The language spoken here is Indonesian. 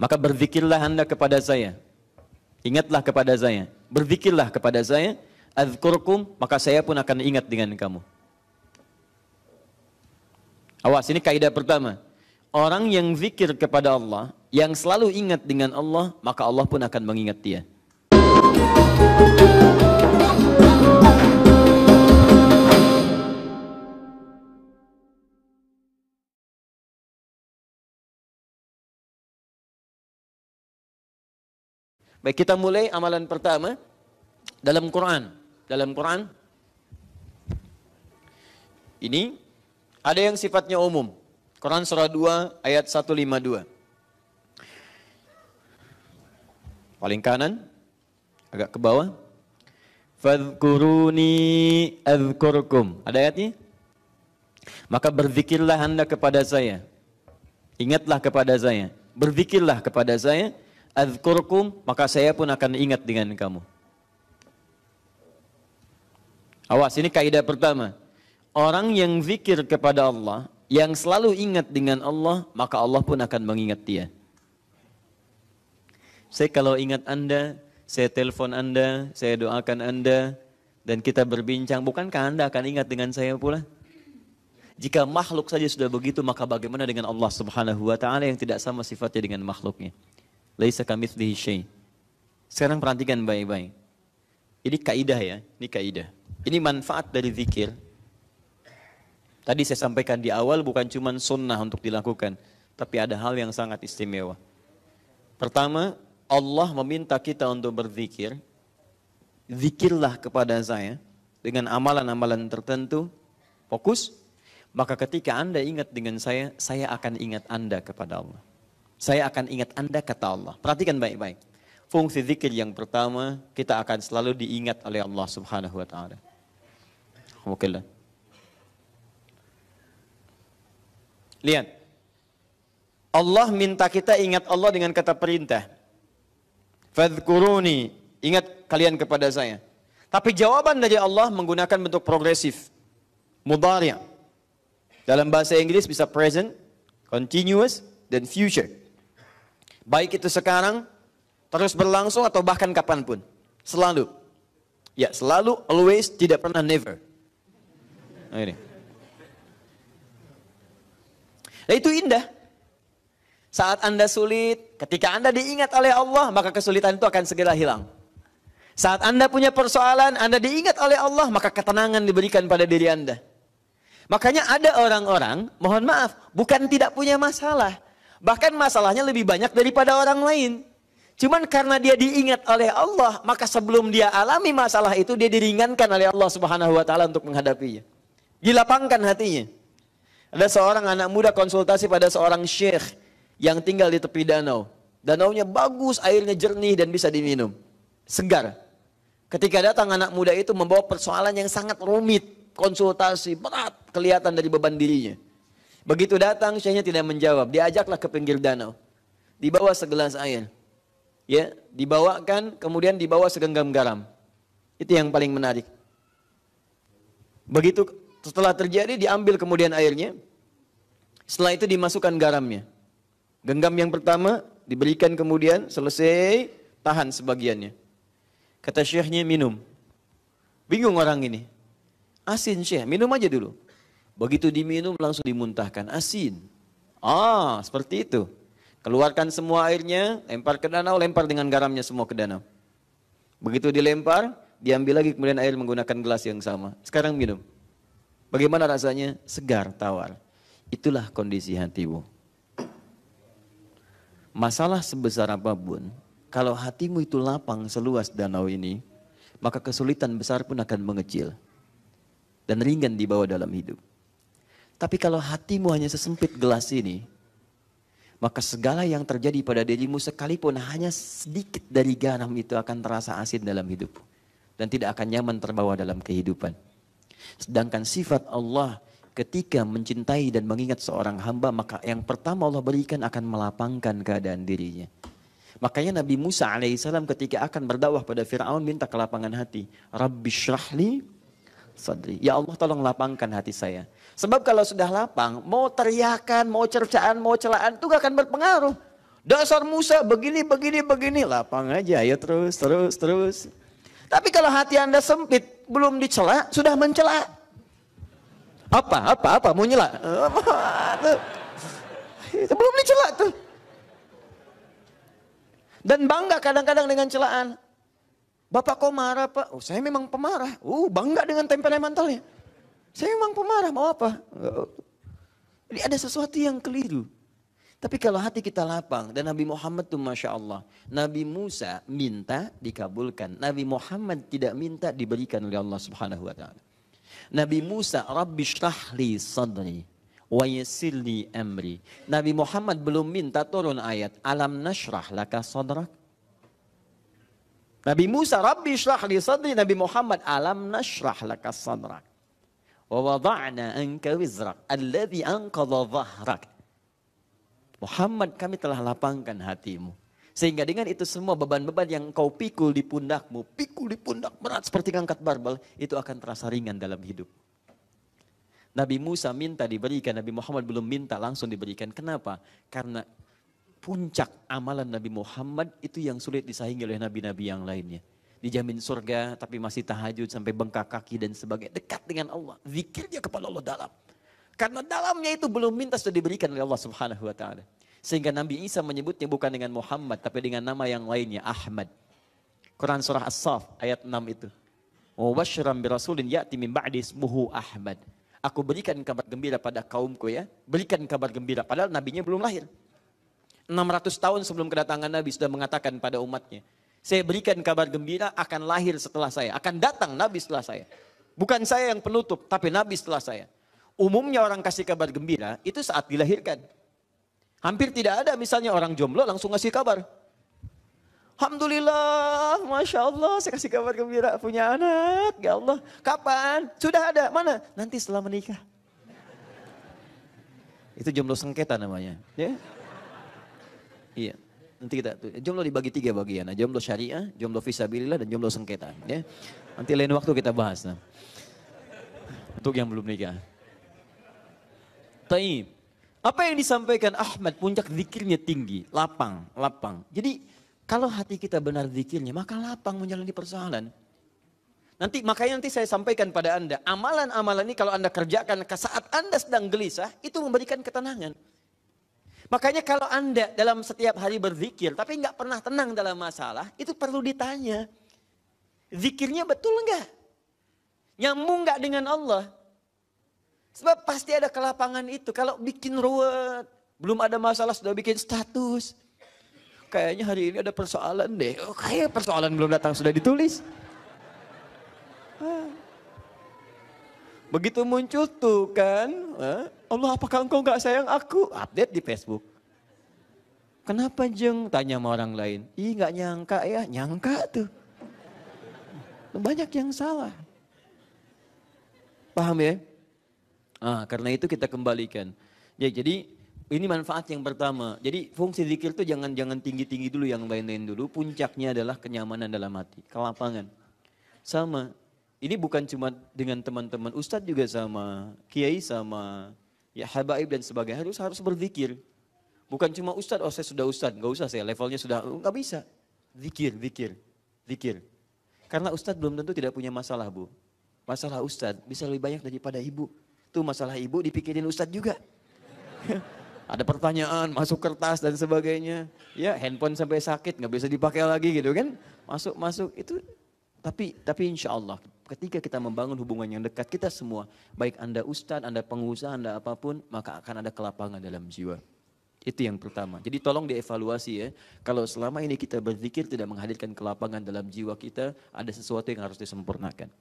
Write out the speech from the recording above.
Maka berzikirlah Anda kepada saya. Ingatlah kepada saya. Berzikirlah kepada saya. Adzkurkum, maka saya pun akan ingat dengan kamu. Awas, ini kaidah pertama. Orang yang zikir kepada Allah, yang selalu ingat dengan Allah, maka Allah pun akan mengingat dia. Baik, kita mulai amalan pertama dalam Quran. Dalam Quran ini ada yang sifatnya umum. Quran surah 2 ayat 152. Paling kanan, agak ke bawah. Fadhkuruni adzkurkum. Ada ayatnya? Maka berzikirlah Anda kepada saya. Ingatlah kepada saya. Berzikirlah kepada saya. Adzkurkum, maka saya pun akan ingat dengan kamu. Awas, ini kaidah pertama. Orang yang zikir kepada Allah, yang selalu ingat dengan Allah, maka Allah pun akan mengingat dia. Saya kalau ingat Anda, saya telepon Anda, saya doakan Anda, dan kita berbincang, bukankah Anda akan ingat dengan saya pula? Jika makhluk saja sudah begitu, maka bagaimana dengan Allah Subhanahu wa Ta'ala yang tidak sama sifatnya dengan makhluknya? Laisa kamitslihi syai'. Sekarang perhatikan baik-baik. Ini kaidah ya, ini kaidah. Ini manfaat dari zikir. Tadi saya sampaikan di awal bukan cuma sunnah untuk dilakukan, tapi ada hal yang sangat istimewa. Pertama, Allah meminta kita untuk berzikir. Zikirlah kepada saya dengan amalan-amalan tertentu. Fokus. Maka ketika Anda ingat dengan saya akan ingat Anda kepada Allah. Saya akan ingat Anda kata Allah. Perhatikan baik-baik. Fungsi zikir yang pertama, kita akan selalu diingat oleh Allah Subhanahu wa Ta'ala. Alhamdulillah. Lihat. Allah minta kita ingat Allah dengan kata perintah. Fadhkuruni, ingat kalian kepada saya. Tapi jawaban dari Allah menggunakan bentuk progresif. Mudhari'. Dalam bahasa Inggris bisa present, continuous, dan future. Baik itu sekarang, terus berlangsung atau bahkan kapanpun. Selalu. Ya, selalu, always, tidak pernah, never. Nah, ini. Nah, itu indah. Saat Anda sulit, ketika Anda diingat oleh Allah, maka kesulitan itu akan segera hilang. Saat Anda punya persoalan, Anda diingat oleh Allah, maka ketenangan diberikan pada diri Anda. Makanya ada orang-orang, mohon maaf, bukan tidak punya masalah. Bahkan masalahnya lebih banyak daripada orang lain. Cuman karena dia diingat oleh Allah, maka sebelum dia alami masalah itu, dia diringankan oleh Allah Subhanahu wa Ta'ala untuk menghadapinya. Dilapangkan hatinya. Ada seorang anak muda konsultasi pada seorang syekh yang tinggal di tepi danau. Danaunya bagus, airnya jernih dan bisa diminum. Segar. Ketika datang anak muda itu membawa persoalan yang sangat rumit. Konsultasi, berat, kelihatan dari beban dirinya. Begitu datang, syekhnya tidak menjawab. Diajaklah ke pinggir danau. Dibawa segelas air. Ya, dibawakan, kemudian dibawa segenggam garam. Itu yang paling menarik. Begitu setelah terjadi, diambil kemudian airnya. Setelah itu dimasukkan garamnya. Genggam yang pertama diberikan kemudian, selesai, tahan sebagiannya. Kata syekhnya, minum. Bingung orang ini. Asin syekh, minum aja dulu. Begitu diminum langsung dimuntahkan, asin. Seperti itu. Keluarkan semua airnya, lempar ke danau, lempar dengan garamnya semua ke danau. Begitu dilempar, diambil lagi kemudian air menggunakan gelas yang sama. Sekarang minum. Bagaimana rasanya? Segar, tawar. Itulah kondisi hatimu. Masalah sebesar apapun, kalau hatimu itu lapang seluas danau ini, maka kesulitan besar pun akan mengecil. Dan ringan dibawa dalam hidup. Tapi kalau hatimu hanya sesempit gelas ini, maka segala yang terjadi pada dirimu sekalipun hanya sedikit dari garam itu akan terasa asin dalam hidup. Dan tidak akan nyaman terbawa dalam kehidupan. Sedangkan sifat Allah ketika mencintai dan mengingat seorang hamba, maka yang pertama Allah berikan akan melapangkan keadaan dirinya. Makanya Nabi Musa alaihissalam ketika akan berdakwah pada Fir'aun minta kelapangan hati. Rabbi syrahli sadri. Ya Allah tolong lapangkan hati saya. Sebab kalau sudah lapang, mau teriakan, mau cercaan, mau celaan itu gak akan berpengaruh. Dasar Musa begini, begini, begini. Lapang aja, ayo terus. Tapi kalau hati Anda sempit, belum dicela, sudah mencela. Apa, mau nyela? Itu belum dicela tuh. Dan bangga kadang-kadang dengan celaan. Bapak kok marah Pak? Oh saya memang pemarah. Bangga dengan temperamentalnya. Saya memang pemarah, mau apa? Jadi ada sesuatu yang keliru. Tapi kalau hati kita lapang, dan Nabi Muhammad tuh Masya Allah. Nabi Musa minta dikabulkan. Nabi Muhammad tidak minta diberikan oleh Allah Subhanahu Wa Ta'ala. Nabi Musa, Rabbi shrah li sadri wa yassir li amri. Nabi Muhammad belum minta turun ayat alam nashrah laka sadrak. Nabi Musa, Rabbi shrah li sadri. Nabi Muhammad, alam nashrah laka sadrak. Wa wada'na anka wizrak alladhi anqadha dhahrak. Muhammad, kami telah lapangkan hatimu. Sehingga dengan itu semua beban-beban yang kau pikul di pundakmu, berat seperti ngangkat barbel, itu akan terasa ringan dalam hidup. Nabi Musa minta diberikan, Nabi Muhammad belum minta langsung diberikan. Kenapa? Karena puncak amalan Nabi Muhammad itu yang sulit disaingi oleh nabi-nabi yang lainnya. Dijamin surga tapi masih tahajud sampai bengkak kaki dan sebagainya. Dekat dengan Allah, zikirnya kepada Allah dalam. Karena dalamnya itu belum minta sudah diberikan oleh Allah Subhanahu Wa Ta'ala. Sehingga Nabi Isa menyebutnya bukan dengan Muhammad tapi dengan nama yang lainnya, Ahmad. Quran surah As-Saff ayat 6 itu. Wa basyyiran bi rasulin ya'ti min ba'di ismuhu Ahmad. Aku berikan kabar gembira pada kaumku ya. Berikan kabar gembira padahal nabinya belum lahir. 600 tahun sebelum kedatangan Nabi sudah mengatakan pada umatnya. Saya berikan kabar gembira akan lahir setelah saya. Akan datang Nabi setelah saya. Bukan saya yang penutup tapi Nabi setelah saya. Umumnya orang kasih kabar gembira itu saat dilahirkan. Hampir tidak ada misalnya orang jomblo langsung ngasih kabar. Alhamdulillah, Masya Allah saya kasih kabar gembira punya anak. Ya Allah, kapan? Sudah ada, mana? Nanti setelah menikah. Itu jomblo sengketa namanya. Ya? Iya, nanti kita, jomblo dibagi 3 bagian. Jomblo syariah, jomblo fisabilillah, dan jomblo sengketa. Ya? Nanti lain waktu kita bahas. Nah. Untuk yang belum nikah. Taib. Apa yang disampaikan Ahmad, puncak zikirnya tinggi, lapang. Jadi kalau hati kita benar zikirnya, maka lapang menjalani persoalan. Makanya nanti saya sampaikan pada Anda, amalan-amalan ini kalau Anda kerjakan saat Anda sedang gelisah, itu memberikan ketenangan. Makanya kalau Anda dalam setiap hari berzikir, tapi nggak pernah tenang dalam masalah, itu perlu ditanya. Zikirnya betul nggak? Nyambung nggak dengan Allah? Sebab pasti ada kelapangan itu. Kalau bikin ruwet, belum ada masalah sudah bikin status. Kayaknya hari ini ada persoalan deh. Kayak persoalan belum datang sudah ditulis. Begitu muncul tuh kan, Allah apakah engkau gak sayang aku? Update di Facebook. Kenapa Jeng? Tanya sama orang lain. Ih gak nyangka ya, nyangka tuh. Banyak yang salah. Paham ya? Karena itu kita kembalikan. Ya, jadi ini manfaat yang pertama. Jadi fungsi zikir itu jangan tinggi-tinggi dulu, yang lain-lain dulu. Puncaknya adalah kenyamanan dalam hati, kelapangan. Sama. Ini bukan cuma dengan teman-teman, ustadz juga sama, kiai sama, ya habaib dan sebagainya harus berzikir. Bukan cuma ustadz, saya sudah ustadz, nggak usah saya levelnya sudah, nggak bisa. Zikir. Karena ustadz belum tentu tidak punya masalah Bu. Masalah ustadz bisa lebih banyak daripada ibu. Tuh masalah ibu dipikirin ustadz juga. Ada pertanyaan, masuk kertas dan sebagainya. Ya handphone sampai sakit, nggak bisa dipakai lagi gitu kan. Masuk itu. Tapi insya Allah ketika kita membangun hubungan yang dekat, kita semua, baik Anda ustadz, Anda pengusaha, Anda apapun, maka akan ada kelapangan dalam jiwa. Itu yang pertama. Jadi tolong dievaluasi ya. Kalau selama ini kita berzikir tidak menghadirkan kelapangan dalam jiwa kita, ada sesuatu yang harus disempurnakan.